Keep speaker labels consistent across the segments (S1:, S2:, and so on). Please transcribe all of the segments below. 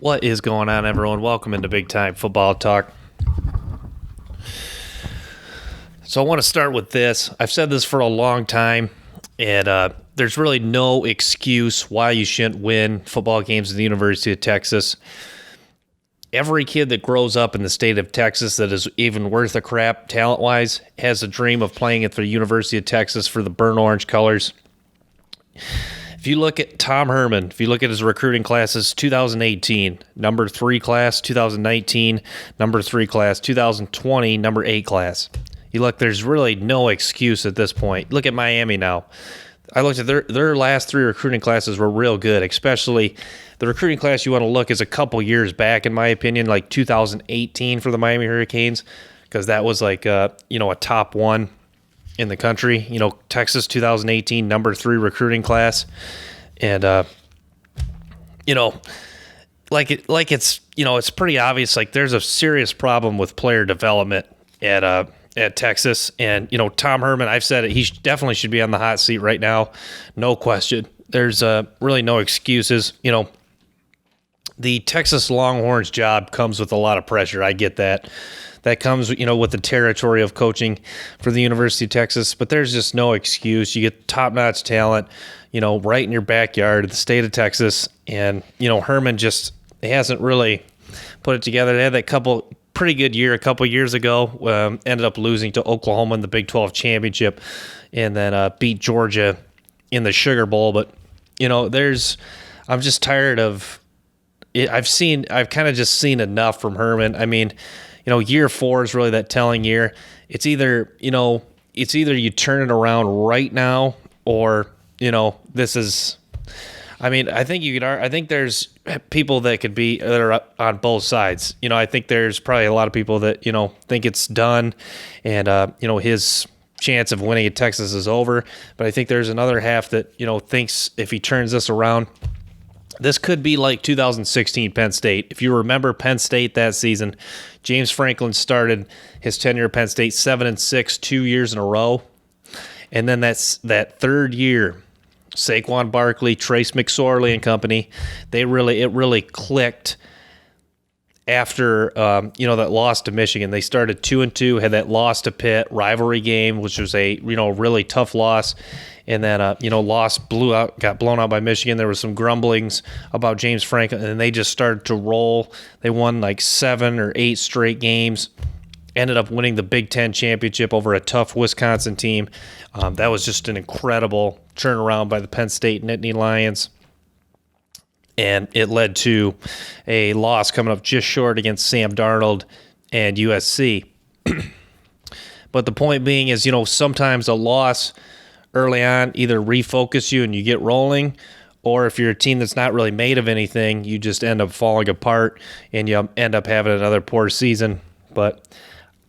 S1: What is going on, everyone? Welcome into Big Time Football Talk. So I want to start with this. I've said this for a long time, and there's really no excuse why you shouldn't win football games at the University of Texas. Every kid that grows up in the state of Texas that is even worth a crap talent-wise has a dream of playing at the University of Texas for the burnt orange colors. If you look at Tom Herman, if you look at his recruiting classes, 2018, number 3 class, 2019, number 3 class, 2020, number 8 class. You look, there's really no excuse at this point. Look at Miami now. I looked at their last 3 recruiting classes were real good, especially the recruiting class you want to look is a couple years back, in my opinion, like 2018 for the Miami Hurricanes, because that was like, a top 1 in the country. Texas 2018, number 3 recruiting class. And, it's pretty obvious, like there's a serious problem with player development at Texas. And, Tom Herman, I've said it, he definitely should be on the hot seat right now. No question. There's really no excuses. The Texas Longhorns job comes with a lot of pressure. I get that. That comes, with the territory of coaching for the University of Texas. But there's just no excuse. You get top-notch talent, right in your backyard, the state of Texas. And, Herman just hasn't really put it together. They had that pretty good year a couple years ago. Ended up losing to Oklahoma in the Big 12 championship, and then beat Georgia in the Sugar Bowl. But I'm just tired of it. I've kind of just seen enough from Herman. I mean, year 4 is really that telling year. It's either you turn it around right now, or this is. I mean, I think there's people that are on both sides. I think there's probably a lot of people that, think it's done and, his chance of winning at Texas is over. But I think there's another half that, thinks if he turns this around, this could be like 2016 Penn State. If you remember Penn State that season, James Franklin started his tenure at Penn State 7-6 2 years in a row. And then that third year, Saquon Barkley, Trace McSorley and company, it really clicked after that loss to Michigan. They started 2-2, had that loss to Pitt rivalry game, which was a really tough loss, and then got blown out by Michigan. There was some grumblings about James Franklin, and they just started to roll. They won like 7 or 8 straight games. Ended up winning the Big Ten championship over a tough Wisconsin team. That was just an incredible turnaround by the Penn State Nittany Lions. And it led to a loss coming up just short against Sam Darnold and USC. But the point being is, sometimes a loss early on either refocus you and you get rolling, or if you're a team that's not really made of anything, you just end up falling apart and you end up having another poor season. But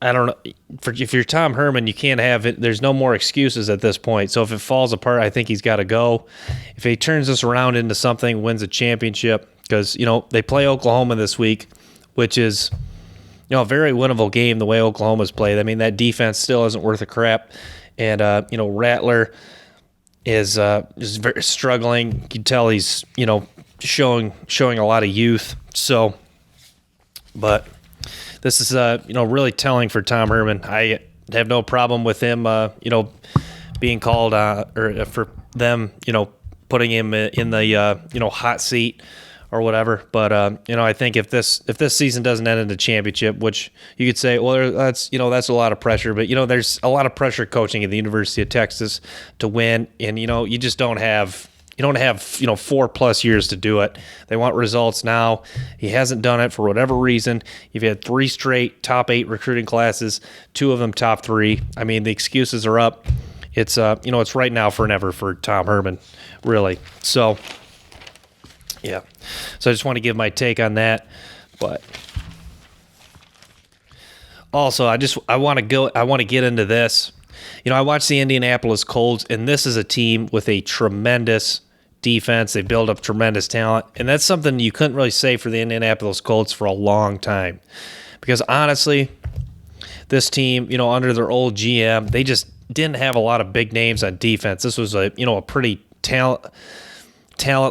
S1: I don't know. If you're Tom Herman, you can't have it. There's no more excuses at this point. So if it falls apart, I think he's got to go. If he turns this around into something, wins a championship, because, they play Oklahoma this week, which is, a very winnable game the way Oklahoma's played. I mean, that defense still isn't worth a crap. And, Rattler is very struggling. You can tell he's, showing a lot of youth. So, but this is, really telling for Tom Herman. I have no problem with him, being called, or for them, putting him in the, hot seat or whatever. But, I think if this season doesn't end in a championship, which you could say, well, that's a lot of pressure. But, there's a lot of pressure coaching at the University of Texas to win. And, you just don't have 4+ years to do it. They want results now. He hasn't done it for whatever reason. You've had 3 straight top 8 recruiting classes, 2 of them top 3. I mean, the excuses are up. It's it's right now for never for Tom Herman, really. So yeah. So I just want to give my take on that. But also I want to get into this. I watched the Indianapolis Colts, and this is a team with a tremendous defense. They build up tremendous talent, and that's something you couldn't really say for the Indianapolis Colts for a long time. Because honestly, this team, under their old GM, they just didn't have a lot of big names on defense. This was a pretty talent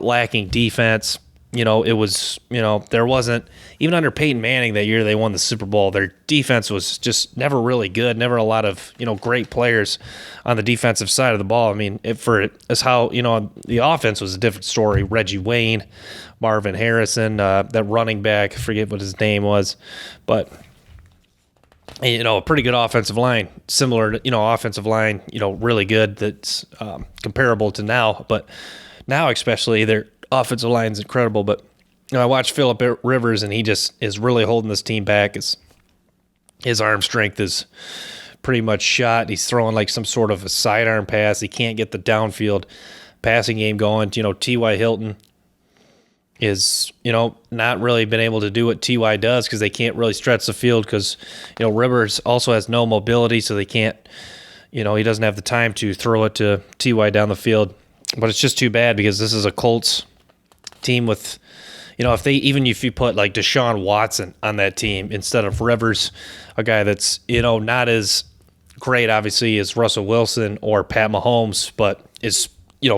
S1: lacking defense. it was, there wasn't, even under Peyton Manning that year they won the Super Bowl, their defense was just never really good, never a lot of, great players on the defensive side of the ball. I mean, as how, the offense was a different story. Reggie Wayne, Marvin Harrison, that running back, I forget what his name was, but a pretty good offensive line, similar to, offensive line, really good, that's comparable to now. But now especially their offensive line is incredible. But I watched Phillip Rivers, and he just is really holding this team back. His arm strength is pretty much shot. He's throwing like some sort of a sidearm pass. He can't get the downfield passing game going. T.Y. Hilton is, not really been able to do what T.Y. does because they can't really stretch the field because, Rivers also has no mobility, so they can't, he doesn't have the time to throw it to T.Y. down the field. But it's just too bad because this is a Colts team with, if you put like Deshaun Watson on that team instead of Rivers, a guy that's, not as great, obviously, as Russell Wilson or Pat Mahomes, but is,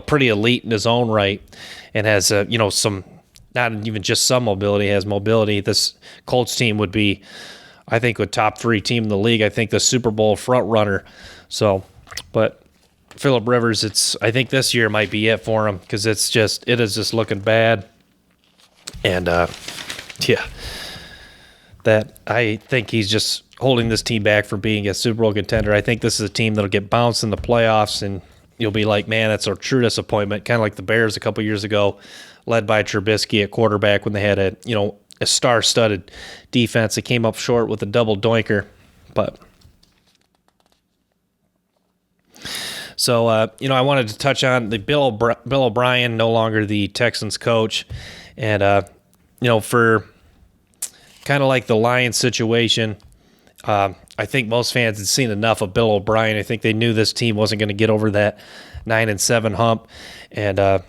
S1: pretty elite in his own right and has, some, not even just some mobility, has mobility. This Colts team would be, I think, a top 3 team in the league. I think the Super Bowl front runner. So, but Phillip Rivers, I think this year might be it for him because it is just looking bad. And, that I think he's just holding this team back from being a Super Bowl contender. I think this is a team that'll get bounced in the playoffs, and you'll be like, man, that's a true disappointment. Kind of like the Bears a couple years ago, led by Trubisky at quarterback when they had a star-studded defense that came up short with a double doinker. But so, I wanted to touch on the Bill O'Brien, no longer the Texans coach. And, for kind of like the Lions situation, I think most fans had seen enough of Bill O'Brien. I think they knew this team wasn't going to get over that 9-7 hump. And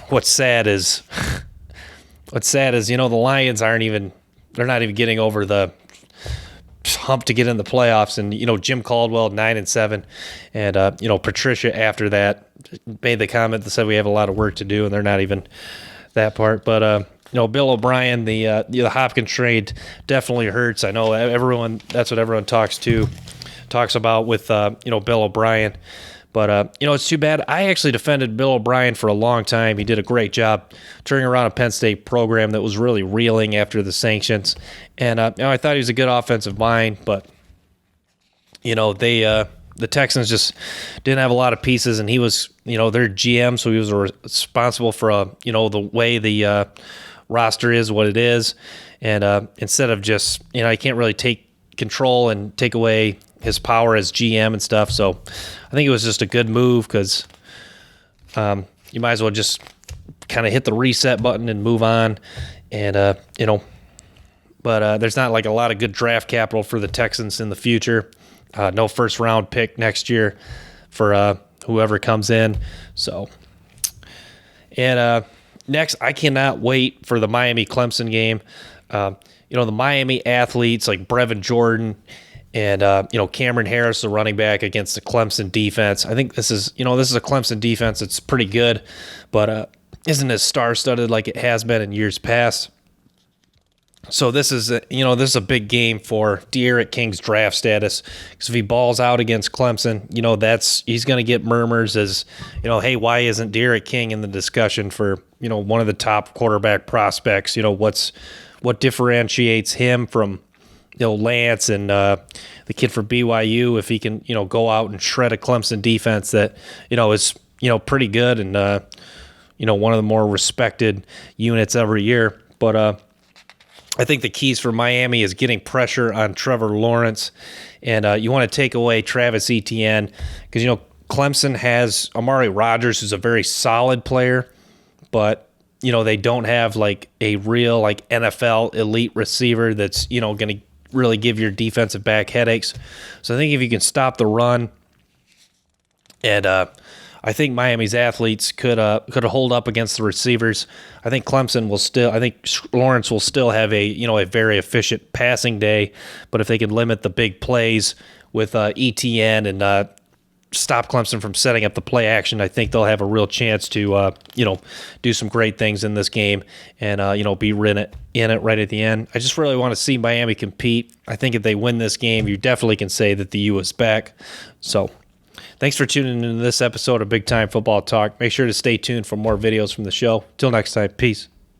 S1: what's sad is, the Lions they're not even getting over the hump to get in the playoffs. And, Jim Caldwell, 9-7. And, Patricia after that made the comment that said we have a lot of work to do, and they're not even that part. But, Bill O'Brien, the Hopkins trade definitely hurts. I know that's what everyone talks about with, Bill O'Brien. But, it's too bad. I actually defended Bill O'Brien for a long time. He did a great job turning around a Penn State program that was really reeling after the sanctions. And, I thought he was a good offensive mind, but, the Texans just didn't have a lot of pieces, and he was, their GM, so he was responsible for, the way the roster is what it is. And instead of just, he can't really take control and take away his power as GM and stuff. So I think it was just a good move because you might as well just kind of hit the reset button and move on. And, but there's not like a lot of good draft capital for the Texans in the future. No first round pick next year for whoever comes in. So, and next, I cannot wait for the Miami Clemson game. The Miami athletes like Brevin Jordan and Cameron Harris, the running back, against the Clemson defense. I think this is a Clemson defense that's pretty good, but isn't as star-studded like it has been in years past. So this is a big game for De'Aaron King's draft status, because if he balls out against Clemson, he's going to get murmurs as, hey, why isn't De'Aaron King in the discussion for, one of the top quarterback prospects? What differentiates him from, Lance and the kid from BYU, if he can, go out and shred a Clemson defense that, is, pretty good and, one of the more respected units every year. But I think the keys for Miami is getting pressure on Trevor Lawrence, and you want to take away Travis Etienne because, Clemson has Amari Rodgers, who's a very solid player, but, they don't have like a real like NFL elite receiver that's, going to really give your defensive back headaches. So I think if you can stop the run, and I think Miami's athletes could hold up against the receivers. I think Lawrence will still have a very efficient passing day, but if they can limit the big plays with ETN and stop Clemson from setting up the play action, I think they'll have a real chance to, do some great things in this game and, be in it right at the end. I just really want to see Miami compete. I think if they win this game, you definitely can say that the U is back. So thanks for tuning into this episode of Big Time Football Talk. Make sure to stay tuned for more videos from the show. Till next time, peace.